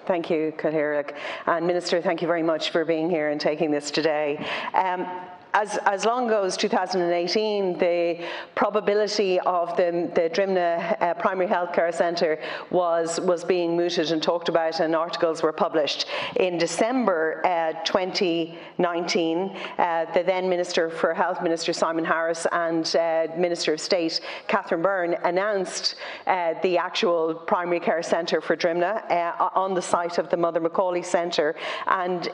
Thank you, Cathaoirleach. And Minister, thank you very much for being here and taking this today. As long ago as 2018, the probability of the Drimnagh Primary Healthcare Centre was being mooted and talked about, and articles were published. In December 2019, the then Minister for Health, Minister Simon Harris, and Minister of State, Catherine Byrne, announced the actual primary care centre for Drimnagh on the site of the Mother Macaulay Centre. And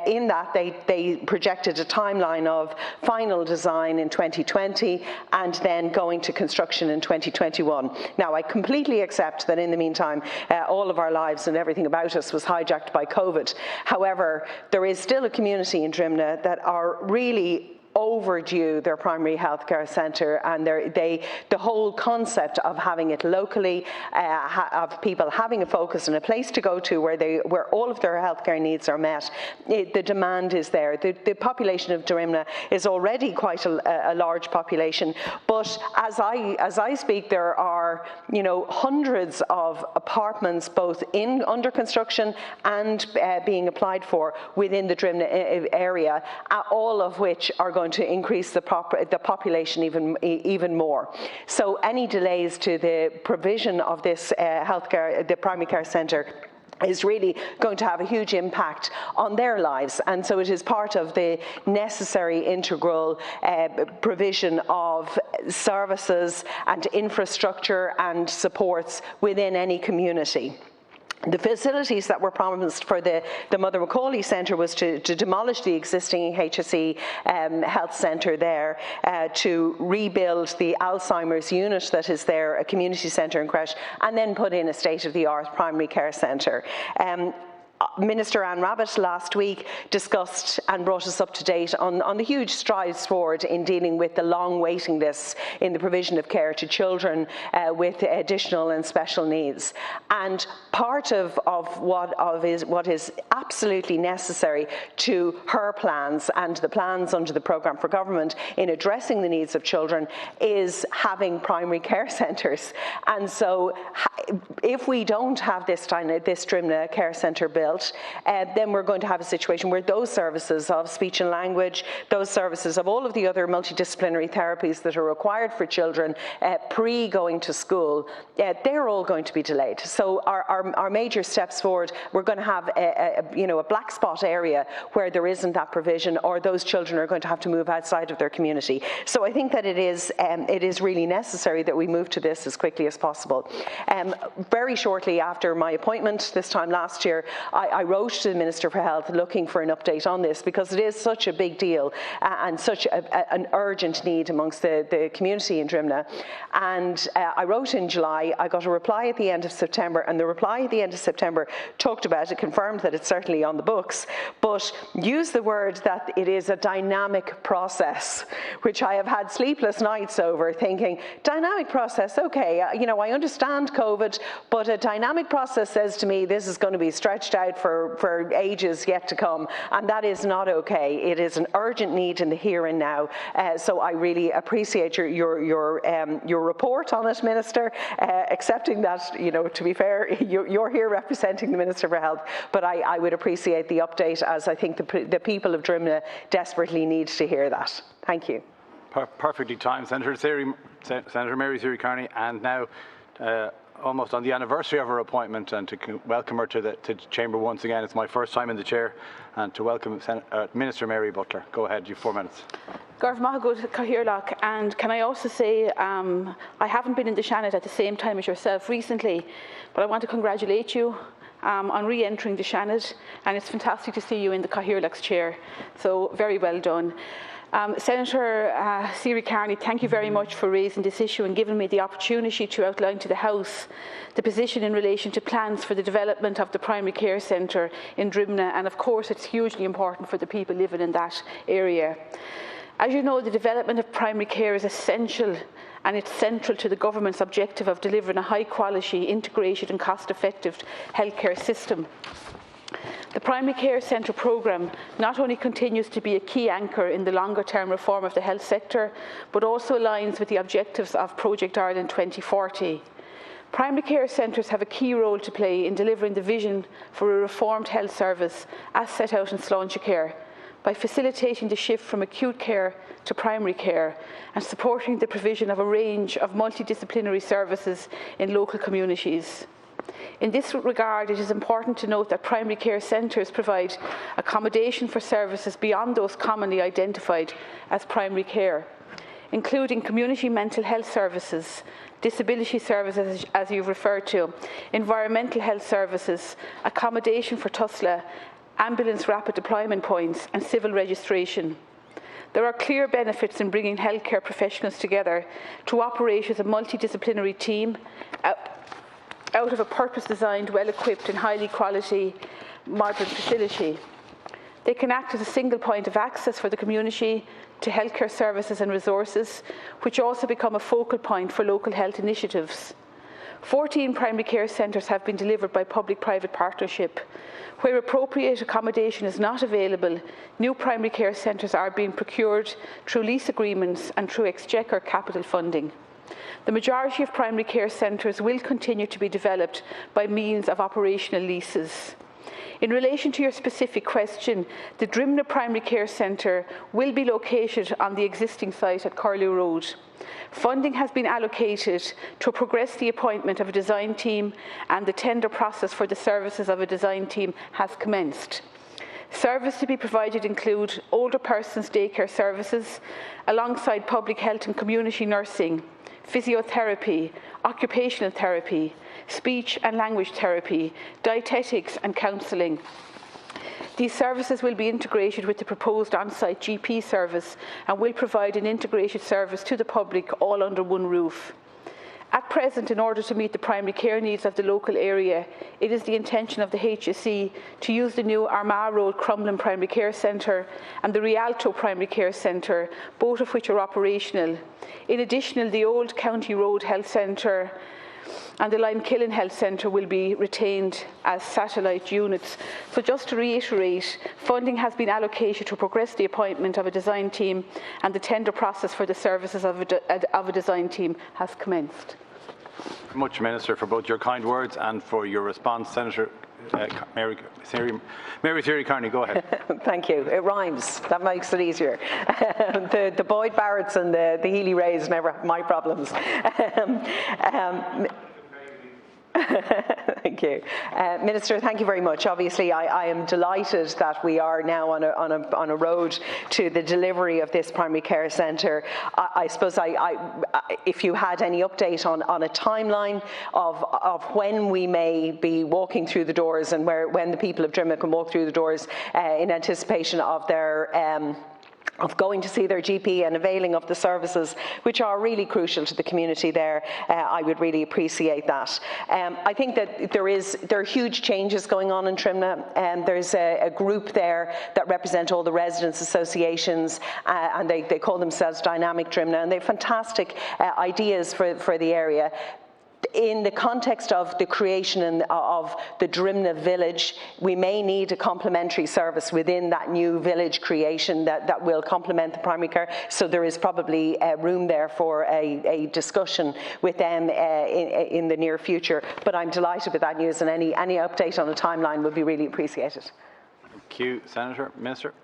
in that, they projected a timeline of final design in 2020 and then going to construction in 2021. Now, I completely accept that in the meantime, all of our lives and everything about us was hijacked by COVID. However, there is still a community in Drimnagh that are really overdue their primary healthcare centre, and the whole concept of having it locally, of people having a focus and a place to go to where all of their healthcare needs are met. The demand is there. The population of Drimnagh is already quite a large population, but as I speak, there are hundreds of apartments both under construction and being applied for within the Drimnagh area, all of which are going to increase the population even more. So any delays to the provision of this healthcare, the primary care centre, is really going to have a huge impact on their lives. And so it is part of the necessary integral provision of services and infrastructure and supports within any community. The facilities that were promised for the Mother Macaulay Centre was to demolish the existing HSE health centre there, to rebuild the Alzheimer's unit that is there, a community centre and creche, and then put in a state-of-the-art primary care centre. Minister Anne Rabbitte last week discussed and brought us up to date on the huge strides forward in dealing with the long waiting lists in the provision of care to children with additional and special needs. And part of what is absolutely necessary to her plans and the plans under the Programme for Government in addressing the needs of children is having primary care centres. And so if we don't have this Drimnagh Care Centre built, then we're going to have a situation where those services of speech and language, those services of all of the other multidisciplinary therapies that are required for children pre-going to school, they're all going to be delayed. So our major steps forward, we're going to have a black spot area where there isn't that provision, or those children are going to have to move outside of their community. So I think that it is really necessary that we move to this as quickly as possible. Very shortly after my appointment this time last year, I wrote to the Minister for Health looking for an update on this, because it is such a big deal and such an urgent need amongst the community in Drimnagh. And I wrote in July, I got a reply at the end of September, and the reply at the end of September talked about it, confirmed that it's certainly on the books, but used the word that it is a dynamic process, which I have had sleepless nights over, thinking, dynamic process, okay, I understand COVID, but a dynamic process says to me this is going to be stretched out for ages yet to come, and that is not okay. It is an urgent need in the here and now. So I really appreciate your report on it, Minister, accepting that, to be fair, you're here representing the Minister for Health, but I would appreciate the update, as I think the people of Drimnagh desperately need to hear that. Thank you. Perfectly timed, Senator Mary Seery Kearney, and now almost on the anniversary of her appointment, and to welcome her to the Chamber once again. It's my first time in the chair, and to welcome Minister Mary Butler. Go ahead, you have 4 minutes. And can I also say, I haven't been in the Seanad at the same time as yourself recently, but I want to congratulate you on re-entering the Seanad, and it's fantastic to see you in the Cathaoirleach's chair. So very well done. Senator Seery Kearney, thank you very much for raising this issue and giving me the opportunity to outline to the House the position in relation to plans for the development of the primary care centre in Drimnagh, and of course it's hugely important for the people living in that area. As you know, the development of primary care is essential, and it's central to the government's objective of delivering a high quality, integrated and cost effective healthcare system. The Primary Care Centre programme not only continues to be a key anchor in the longer-term reform of the health sector, but also aligns with the objectives of Project Ireland 2040. Primary care centres have a key role to play in delivering the vision for a reformed health service as set out in Sláintecare by facilitating the shift from acute care to primary care and supporting the provision of a range of multidisciplinary services in local communities. In this regard, it is important to note that primary care centres provide accommodation for services beyond those commonly identified as primary care, including community mental health services, disability services, as you've referred to, environmental health services, accommodation for TUSLA, ambulance rapid deployment points, and civil registration. There are clear benefits in bringing healthcare professionals together to operate as a multidisciplinary team out of a purpose-designed, well-equipped and highly quality modern facility. They can act as a single point of access for the community to healthcare services and resources, which also become a focal point for local health initiatives. 14 primary care centres have been delivered by public-private partnership. Where appropriate accommodation is not available, new primary care centres are being procured through lease agreements and through Exchequer capital funding. The majority of primary care centres will continue to be developed by means of operational leases. In relation to your specific question, the Drimnagh Primary Care Centre will be located on the existing site at Curlew Road. Funding has been allocated to progress the appointment of a design team, and the tender process for the services of a design team has commenced. Services to be provided include older persons daycare services, alongside public health and community nursing, physiotherapy, occupational therapy, speech and language therapy, dietetics and counselling. These services will be integrated with the proposed on-site GP service and will provide an integrated service to the public all under one roof. At present, in order to meet the primary care needs of the local area, it is the intention of the HSE to use the new Armagh Road Crumlin Primary Care Centre and the Rialto Primary Care Centre, both of which are operational. In addition, the Old County Road Health Centre and the Limekillen Health Centre will be retained as satellite units. So just to reiterate, funding has been allocated to progress the appointment of a design team, and the tender process for the services of a design team has commenced. Much, Minister, for both your kind words and for your response. Senator Mary Seery Kearney, go ahead. Thank you. It rhymes. That makes it easier. The Boyd Barretts and the Healy Rays never my problems. Thank you. Minister, thank you very much. Obviously, I am delighted that we are now on a road to the delivery of this primary care centre. I suppose if you had any update on a timeline of when we may be walking through the doors and when the people of Drimnagh can walk through the doors in anticipation of their of going to see their GP and availing of the services, which are really crucial to the community there, I would really appreciate that. I think that there are huge changes going on in Drimnagh, and there's a group there that represent all the residents' associations, and they call themselves Dynamic Drimnagh, and they have fantastic ideas for the area. In the context of the creation of the Drimnagh village, we may need a complementary service within that new village creation that will complement the primary care. So there is probably room there for a discussion with them in the near future. But I'm delighted with that news, and any update on the timeline would be really appreciated. Thank you, Senator. Minister.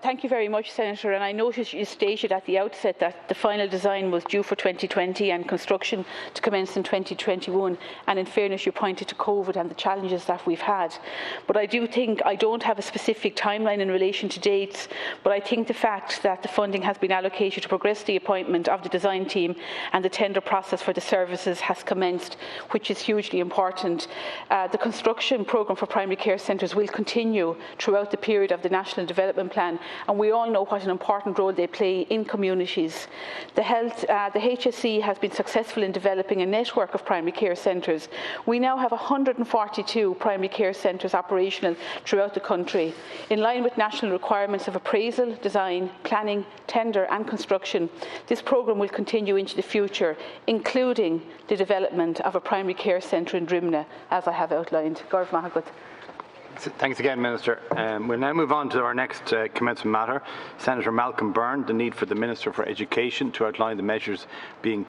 Thank you very much, Senator. And I noticed you stated at the outset that the final design was due for 2020 and construction to commence in 2021. And in fairness, you pointed to COVID and the challenges that we've had. But I do think, I don't have a specific timeline in relation to dates, but I think the fact that the funding has been allocated to progress the appointment of the design team and the tender process for the services has commenced, which is hugely important. The construction programme for primary care centres will continue throughout the period of the National Development Plan, and we all know what an important role they play in communities. The HSE has been successful in developing a network of primary care centres. We now have 142 primary care centres operational throughout the country. In line with national requirements of appraisal, design, planning, tender and construction, this programme will continue into the future, including the development of a primary care centre in Drimnagh, as I have outlined. Garv Mahagut. Thanks again, Minister. We'll now move on to our next commencement matter. Senator Malcolm Byrne, the need for the Minister for Education to outline the measures being